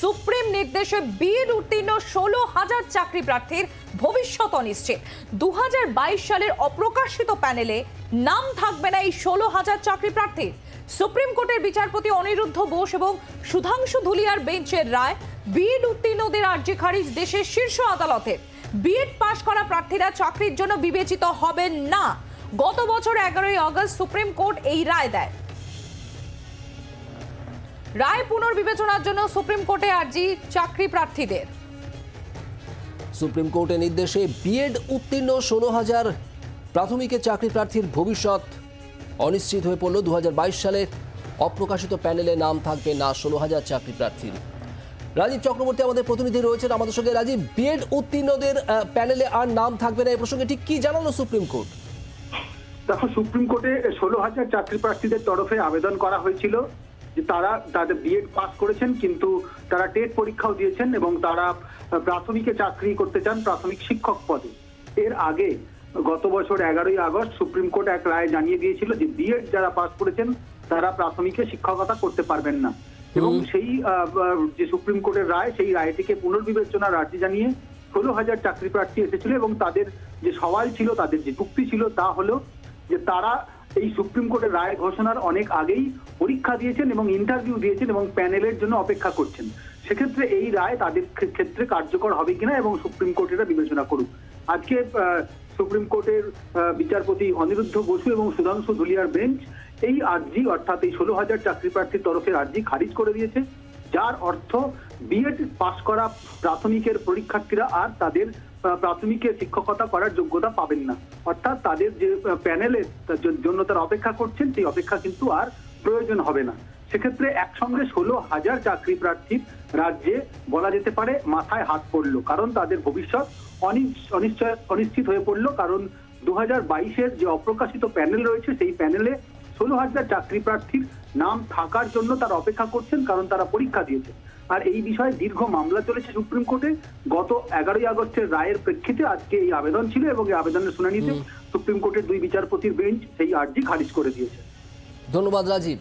Supreme নির্দেশে B Ed উত্তীর্ণ 16,000 চাকরি প্রার্থীর ভবিষ্যৎ অনিশ্চিত। 2022 সালের অপ্রকাশিত প্যানেলে নাম থাকবে না এই 16,000 চাকরি প্রার্থীর। সুপ্রিম কোর্টের বিচারপতি অনিরুদ্ধ বোস এবং সুধাংশু ধুলিয়ার বেঞ্চের রায় বিএড উত্তীর্ণদের আর্জি খারিজ দেশের শীর্ষ আদালতের। বিএড পাশ করা প্রার্থীরা চাকরির জন্য বিবেচিত হবেন না। গত বছর 11ই আগস্ট সুপ্রিম কোর্ট এই রায় দেয়। রায় পুনর্বিবেচনার জন্য সুপ্রিম কোর্টে আর্জি চাকরি প্রার্থীদের। সুপ্রিম কোর্টের নির্দেশে বিএড উত্তীর্ণ 16,000 প্রাথমিকের চাকরি প্রার্থীর ভবিষ্যৎ অনিশ্চিত হয়ে পড়ল। 2022 সালের অপ্রকাশিত প্যানেলে নাম থাকবে না 16,000 চাকরি প্রার্থীর। রাজীব চক্রবর্তী আমাদের প্রতিনিধি রয়েছেন আমাদের সঙ্গে। রাজীব, বিএড উত্তীর্ণদের প্যানেলে আর নাম থাকবে না, এই প্রসঙ্গে ঠিক কি জানালো সুপ্রিম কোর্ট? দেখো, সুপ্রিম কোর্টে 16,000 চাকরি প্রার্থীদের তরফে আবেদন করা হয়েছিল যে তারা তাদের বিএড পাস করেছেন, কিন্তু তারা টেট পরীক্ষাও দিয়েছেন এবং তারা প্রাথমিকে চাকরি করতে চান, প্রাথমিক শিক্ষক পদে। এর আগে গত বছর 11ই আগস্ট সুপ্রিম কোর্ট এক রায় জানিয়ে দিয়েছিল যে বিএড যারা পাস করেছেন তারা প্রাথমিকে শিক্ষকতা করতে পারবেন না। এবং সেই যে সুপ্রিম কোর্টের রায়, সেই রায়টিকে পুনর্বিবেচনার আর্জি জানিয়ে 16,000 চাকরি প্রার্থী এসেছিল এবং তাদের যে সওয়াল ছিল, তাদের যে যুক্তি ছিল তা হলো যে তারা এই সুপ্রিম কোর্টের রায় ঘোষণার অনেক আগেই পরীক্ষা দিয়েছেন এবং ইন্টারভিউ দিয়েছেন এবং প্যানেলের জন্য অপেক্ষা করছেন। সেক্ষেত্রে এই রায় তাদের ক্ষেত্রে কার্যকর হবে কিনা এবং সুপ্রিম কোর্ট এটা বিবেচনা করুক। আজকে সুপ্রিম কোর্টের বিচারপতি অনিরুদ্ধ বসু এবং সুধাংশু ধুলিয়ার বেঞ্চ এই আর্জি, অর্থাৎ এই 16,000 চাকরি প্রার্থীর তরফের আর্জি খারিজ করে দিয়েছে, যার অর্থ বিএড পাশ করা প্রাথমিকের পরীক্ষার্থীরা আর তাদের প্রাথমিকের শিক্ষকতা করার যোগ্যতা পাবেন না। অর্থাৎ তাদের যে প্যানেলের জন্য তারা অপেক্ষা করছেন, সেই অপেক্ষা কিন্তু আর প্রয়োজন হবে না। সেক্ষেত্রে একসঙ্গে 16,000 চাকরি প্রার্থীর রাজ্যে বলা যেতে পারে মাথায় হাত পড়লো, কারণ তাদের ভবিষ্যৎ অনিশ্চিত হয়ে পড়লো। কারণ 2022-এর যে অপ্রকাশিত প্যানেল রয়েছে, সেই প্যানেলে 16,000 চাকরি প্রার্থীর নাম থাকার জন্য তারা অপেক্ষা করছেন, কারণ তারা পরীক্ষা দিয়েছে। আর এই বিষয়ে দীর্ঘ মামলা চলেছে সুপ্রিম কোর্টে। গত 11ই আগস্টের রায়ের প্রেক্ষিতে আজকে এই আবেদন ছিল এবং এই আবেদনের শুনানিতে সুপ্রিম কোর্টের দুই বিচারপতির বেঞ্চ সেই আর্জি খারিজ করে দিয়েছে। ধন্যবাদ রাজীব।